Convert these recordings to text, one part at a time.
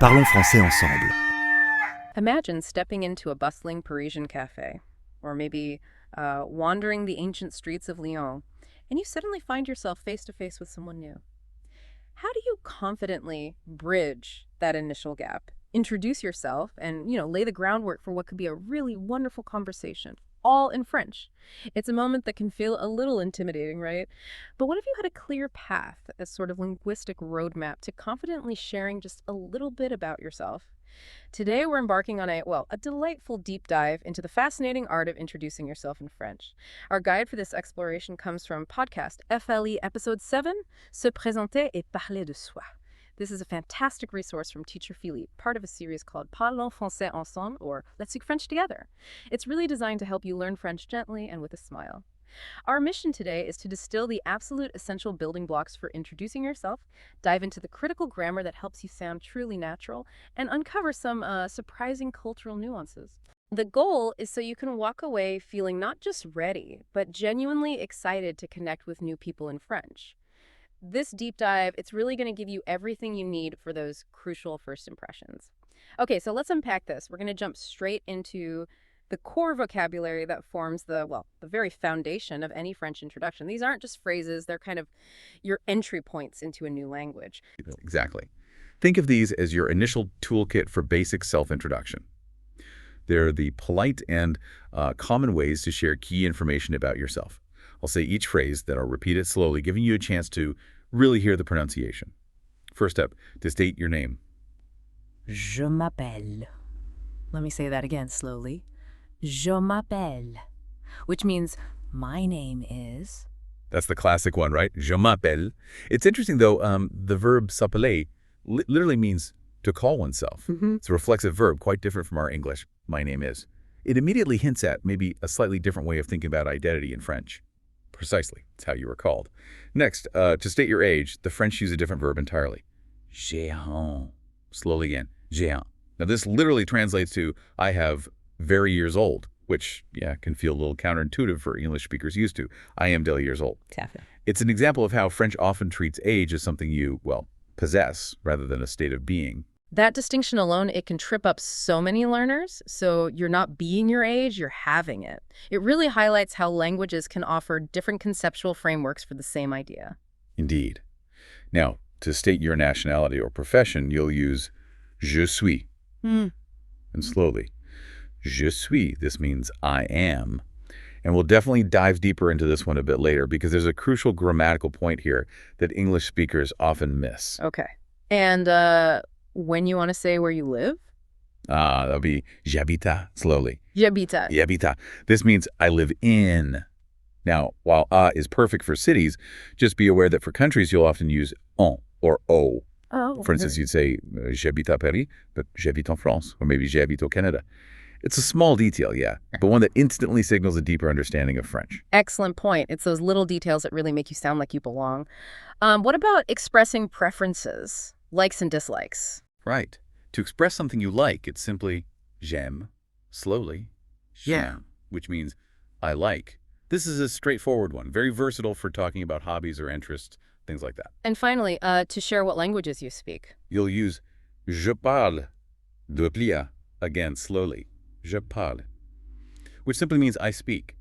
Parlons Français Ensemble. Imagine stepping into a bustling Parisian cafe, or maybe wandering the ancient streets of Lyon, and you suddenly find yourself face to face with someone new. How do you confidently bridge that initial gap, introduce yourself, and lay the groundwork for what could be a really wonderful conversation, all in French? It's a moment that can feel a little intimidating, right? But what if you had a clear path, a sort of linguistic roadmap to confidently sharing just a little bit about yourself? Today, we're embarking on a delightful deep dive into the fascinating art of introducing yourself in French. Our guide for this exploration comes from podcast FLE Episode 7, Se présenter et parler de soi. This is a fantastic resource from teacher Philippe, part of a series called Parlons Français Ensemble, or Let's Speak French Together. It's really designed to help you learn French gently and with a smile. Our mission today is to distill the absolute essential building blocks for introducing yourself, dive into the critical grammar that helps you sound truly natural, and uncover some surprising cultural nuances. The goal is so you can walk away feeling not just ready, but genuinely excited to connect with new people in French. This deep dive, it's really going to give you everything you need for those crucial first impressions. Okay, so let's unpack this. We're going to jump straight into the core vocabulary that forms the very foundation of any French introduction. These aren't just phrases, they're kind of your entry points into a new language. Exactly. Think of these as your initial toolkit for basic self-introduction. They're the polite and common ways to share key information about yourself. I'll say each phrase, then I'll repeat it slowly, giving you a chance to really hear the pronunciation. First up, to state your name. Je m'appelle. Let me say that again slowly. Je m'appelle, which means my name is. That's the classic one, right? Je m'appelle. It's interesting, though, the verb s'appeler literally means to call oneself. It's a reflexive verb, quite different from our English, my name is. It immediately hints at maybe a slightly different way of thinking about identity in French. Precisely, it's how you were called. Next, to state your age, the French use a different verb entirely. J'ai un. Slowly again, j'ai un. Now, this literally translates to, I have very years old, which, can feel a little counterintuitive for English speakers used to. I am daily years old. Definitely. It's an example of how French often treats age as something you, possess rather than a state of being. That distinction alone, it can trip up so many learners. So you're not being your age, you're having it. It really highlights how languages can offer different conceptual frameworks for the same idea. Indeed. Now, to state your nationality or profession, you'll use je suis. And slowly. Je suis, this means I am. And we'll definitely dive deeper into this one a bit later because there's a crucial grammatical point here that English speakers often miss. Okay. And when you want to say where you live? That'll be j'habite, slowly. J'habite. J'habite. This means I live in. Now, while is perfect for cities, just be aware that for countries you'll often use en or o. Oh. For instance, you'd say j'habite à Paris, but j'habite en France, or maybe j'habite au Canada. It's a small detail, but one that instantly signals a deeper understanding of French. Excellent point. It's those little details that really make you sound like you belong. What about expressing preferences, likes and dislikes? Right. To express something you like, it's simply j'aime, slowly, j'aime, which means I like. This is a straightforward one, very versatile for talking about hobbies or interests, things like that. And finally, to share what languages you speak. You'll use je parle de plia, again, slowly. Je parle, which simply means I speak.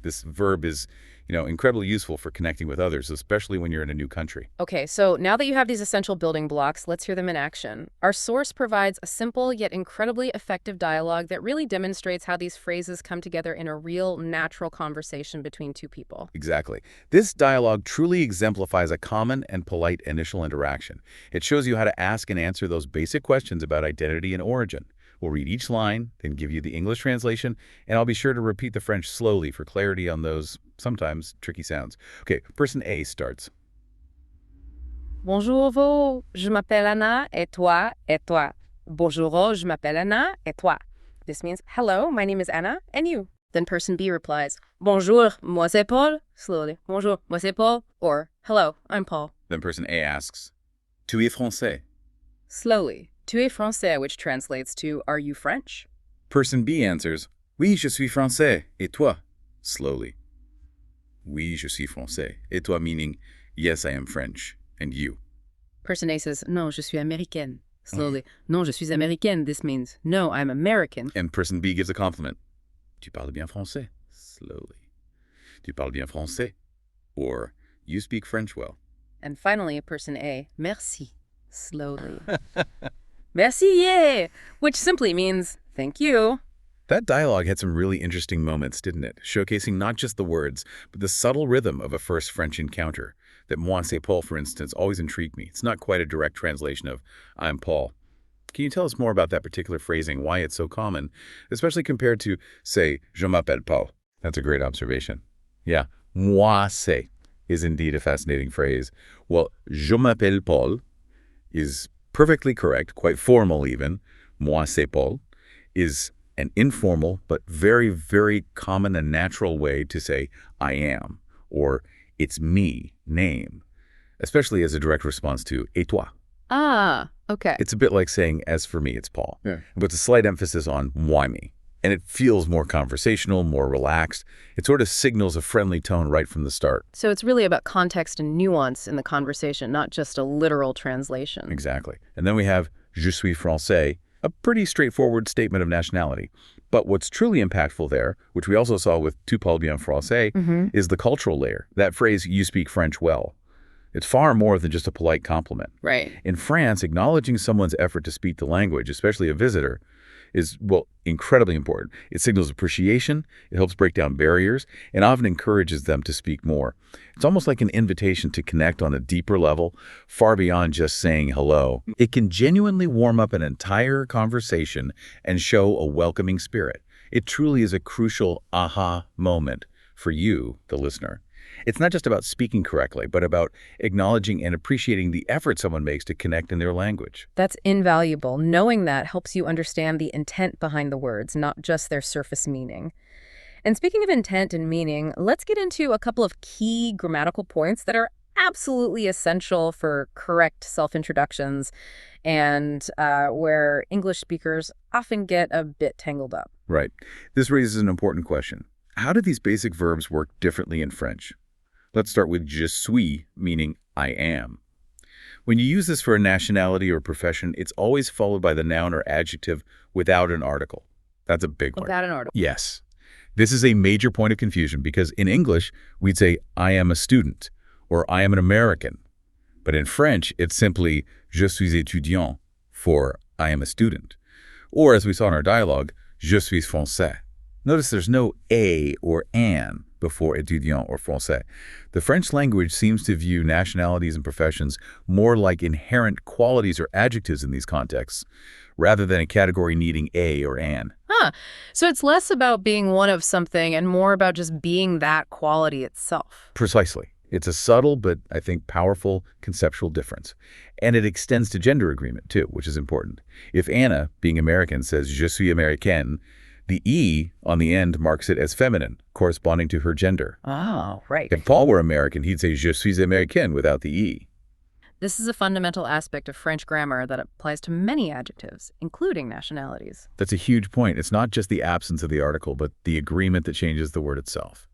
This verb is, incredibly useful for connecting with others, especially when you're in a new country. Okay, so now that you have these essential building blocks, let's hear them in action. Our source provides a simple yet incredibly effective dialogue that really demonstrates how these phrases come together in a real, natural conversation between two people. Exactly. This dialogue truly exemplifies a common and polite initial interaction. It shows you how to ask and answer those basic questions about identity and origin. We'll read each line, then give you the English translation, and I'll be sure to repeat the French slowly for clarity on those sometimes tricky sounds. Okay, person A starts. Bonjour vous, je m'appelle Anna, et toi, et toi. Bonjour, je m'appelle Anna, et toi. This means, hello, my name is Anna, and you. Then person B replies, bonjour, moi c'est Paul. Slowly, bonjour, moi c'est Paul. Or, hello, I'm Paul. Then person A asks, tu es français? Slowly, tu es français, which translates to, are you French? Person B answers, oui, je suis français, et toi? Slowly. Oui, je suis français, et toi, meaning, yes, I am French, and you. Person A says, non, je suis américaine. Slowly. Non, je suis américaine. This means, no, I'm American. And person B gives a compliment. Tu parles bien français. Slowly. Tu parles bien français. Or, you speak French well. And finally, person A, merci. Slowly. Merci, yeah! Which simply means, thank you. That dialogue had some really interesting moments, didn't it? Showcasing not just the words, but the subtle rhythm of a first French encounter. That moi c'est Paul, for instance, always intrigued me. It's not quite a direct translation of I'm Paul. Can you tell us more about that particular phrasing, why it's so common, especially compared to, say, je m'appelle Paul? That's a great observation. Yeah, moi c'est is indeed a fascinating phrase. Well, je m'appelle Paul is perfectly correct, quite formal even. Moi c'est Paul is an informal but very, very common and natural way to say I am or it's me, name, especially as a direct response to et toi. Ah, okay. It's a bit like saying as for me, it's Paul, Yeah. with a slight emphasis on why me. And it feels more conversational, more relaxed. It sort of signals a friendly tone right from the start. So it's really about context and nuance in the conversation, not just a literal translation. Exactly. And then we have je suis français, a pretty straightforward statement of nationality. But what's truly impactful there, which we also saw with tu parles bien français, is the cultural layer. That phrase, you speak French well. It's far more than just a polite compliment. Right. In France, acknowledging someone's effort to speak the language, especially a visitor, is, well, incredibly important. It signals appreciation, it helps break down barriers, and often encourages them to speak more. It's almost like an invitation to connect on a deeper level, far beyond just saying hello. It can genuinely warm up an entire conversation and show a welcoming spirit. It truly is a crucial aha moment for you, the listener. It's not just about speaking correctly, but about acknowledging and appreciating the effort someone makes to connect in their language. That's invaluable. Knowing that helps you understand the intent behind the words, not just their surface meaning. And speaking of intent and meaning, let's get into a couple of key grammatical points that are absolutely essential for correct self-introductions and where English speakers often get a bit tangled up. Right. This raises an important question. How do these basic verbs work differently in French? Let's start with je suis, meaning I am. When you use this for a nationality or profession, it's always followed by the noun or adjective without an article. That's a big one. Without an article. Yes. This is a major point of confusion because in English, we'd say I am a student or I am an American. But in French, it's simply je suis étudiant for I am a student. Or as we saw in our dialogue, je suis français. Notice there's no a or an before étudiant or français. The French language seems to view nationalities and professions more like inherent qualities or adjectives in these contexts, rather than a category needing a or an. So it's less about being one of something and more about just being that quality itself. Precisely. It's a subtle but, I think, powerful conceptual difference. And it extends to gender agreement, too, which is important. If Anna, being American, says je suis américaine, the E on the end marks it as feminine, corresponding to her gender. Oh, right. If Paul were American, he'd say je suis américain without the E. This is a fundamental aspect of French grammar that applies to many adjectives, including nationalities. That's a huge point. It's not just the absence of the article, but the agreement that changes the word itself.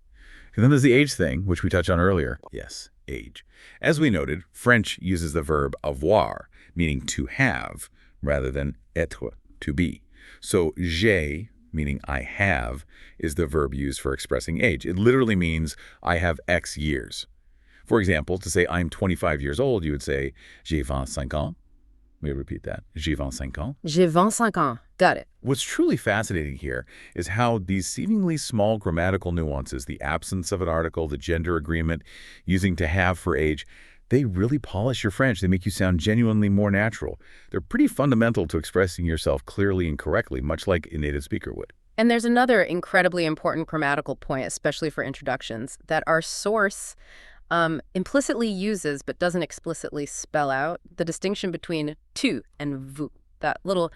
And then there's the age thing, which we touched on earlier. Yes, age. As we noted, French uses the verb avoir, meaning to have, rather than être, to be. So j'ai, meaning I have, is the verb used for expressing age. It literally means I have X years. For example, to say I'm 25 years old, you would say j'ai 25 ans. Let me repeat that. J'ai 25 ans. J'ai 25 ans. Got it. What's truly fascinating here is how these seemingly small grammatical nuances, the absence of an article, the gender agreement, using to have for age, they really polish your French. They make you sound genuinely more natural. They're pretty fundamental to expressing yourself clearly and correctly, much like a native speaker would. And there's another incredibly important grammatical point, especially for introductions, that our source implicitly uses but doesn't explicitly spell out the distinction between tu and vous. That little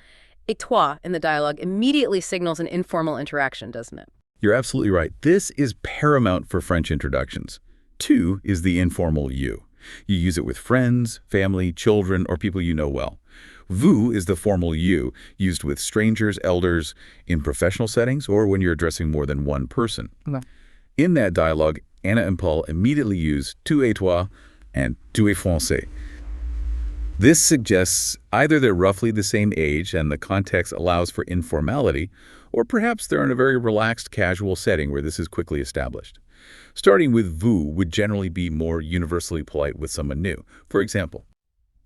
et toi in the dialogue immediately signals an informal interaction, doesn't it? You're absolutely right. This is paramount for French introductions. Tu is the informal you. You use it with friends, family, children, or people you know well. Vous is the formal you, used with strangers, elders, in professional settings, or when you're addressing more than one person. Okay. In that dialogue, Anna and Paul immediately use tu et toi and tu es français. This suggests either they're roughly the same age and the context allows for informality, or perhaps they're in a very relaxed, casual setting where this is quickly established. Starting with vous would generally be more universally polite with someone new. For example,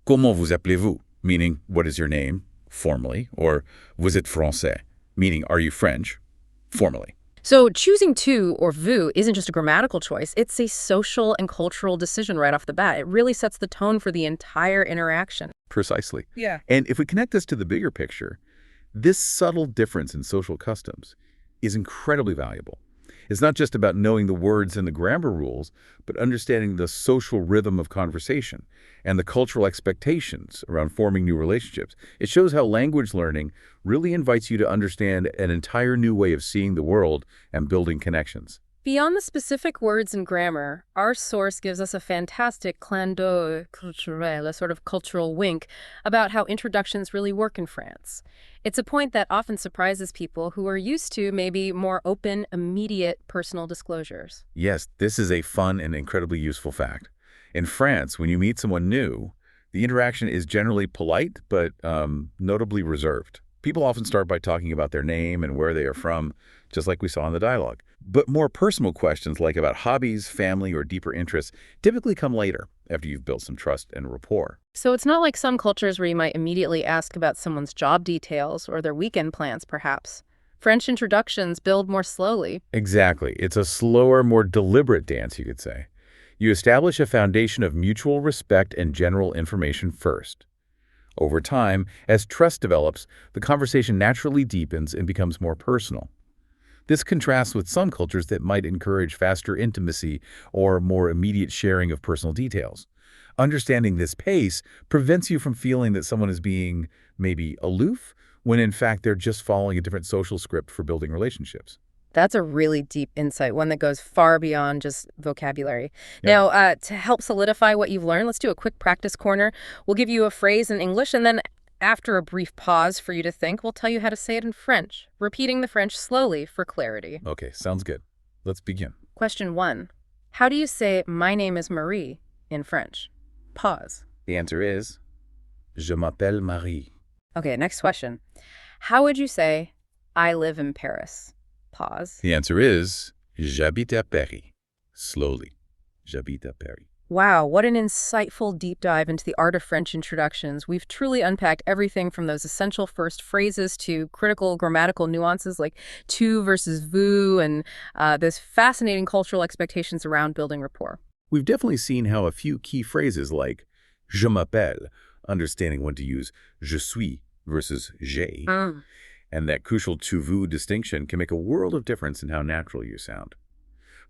comment vous appelez-vous? Meaning, what is your name? Formally. Or vous êtes français? Meaning, are you French? Formally. So choosing tu or vous isn't just a grammatical choice, it's a social and cultural decision right off the bat. It really sets the tone for the entire interaction. Precisely. Yeah. And if we connect this to the bigger picture, this subtle difference in social customs is incredibly valuable. It's not just about knowing the words and the grammar rules, but understanding the social rhythm of conversation and the cultural expectations around forming new relationships. It shows how language learning really invites you to understand an entire new way of seeing the world and building connections. Beyond the specific words and grammar, our source gives us a fantastic clin d'œil culturel, a sort of cultural wink, about how introductions really work in France. It's a point that often surprises people who are used to maybe more open, immediate personal disclosures. Yes, this is a fun and incredibly useful fact. In France, when you meet someone new, the interaction is generally polite, but notably reserved. People often start by talking about their name and where they are from, just like we saw in the dialogue. But more personal questions like about hobbies, family, or deeper interests typically come later, after you've built some trust and rapport. So it's not like some cultures where you might immediately ask about someone's job details or their weekend plans, perhaps. French introductions build more slowly. Exactly. It's a slower, more deliberate dance, you could say. You establish a foundation of mutual respect and general information first. Over time, as trust develops, the conversation naturally deepens and becomes more personal. This contrasts with some cultures that might encourage faster intimacy or more immediate sharing of personal details. Understanding this pace prevents you from feeling that someone is being maybe aloof, when in fact they're just following a different social script for building relationships. That's a really deep insight, one that goes far beyond just vocabulary. Yeah. Now, to help solidify what you've learned, let's do a quick practice corner. We'll give you a phrase in English, and then after a brief pause for you to think, we'll tell you how to say it in French, repeating the French slowly for clarity. Okay, sounds good. Let's begin. Question 1. How do you say, my name is Marie, in French? Pause. The answer is, je m'appelle Marie. Okay, next question. How would you say, I live in Paris? Pause. The answer is, j'habite à Paris. Slowly, j'habite à Paris. Wow, what an insightful deep dive into the art of French introductions. We've truly unpacked everything from those essential first phrases to critical grammatical nuances like tu versus vous and this fascinating cultural expectations around building rapport. We've definitely seen how a few key phrases like je m'appelle, understanding when to use je suis versus j'ai, and that crucial tu-vous distinction can make a world of difference in how natural you sound.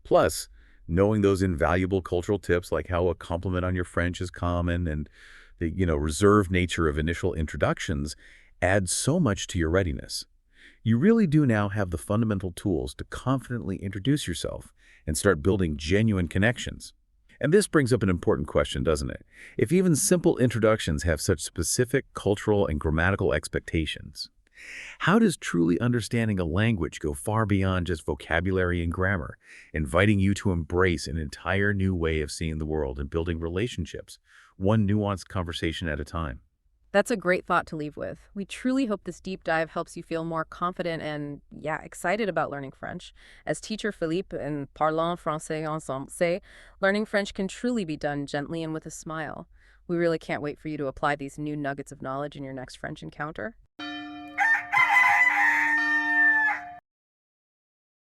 Plus, knowing those invaluable cultural tips like how a compliment on your French is common and the reserved nature of initial introductions adds so much to your readiness. You really do now have the fundamental tools to confidently introduce yourself and start building genuine connections. And this brings up an important question, doesn't it? If even simple introductions have such specific cultural and grammatical expectations, how does truly understanding a language go far beyond just vocabulary and grammar, inviting you to embrace an entire new way of seeing the world and building relationships, one nuanced conversation at a time? That's a great thought to leave with. We truly hope this deep dive helps you feel more confident and, excited about learning French. As teacher Philippe and Parlons Français Ensemble say, learning French can truly be done gently and with a smile. We really can't wait for you to apply these new nuggets of knowledge in your next French encounter.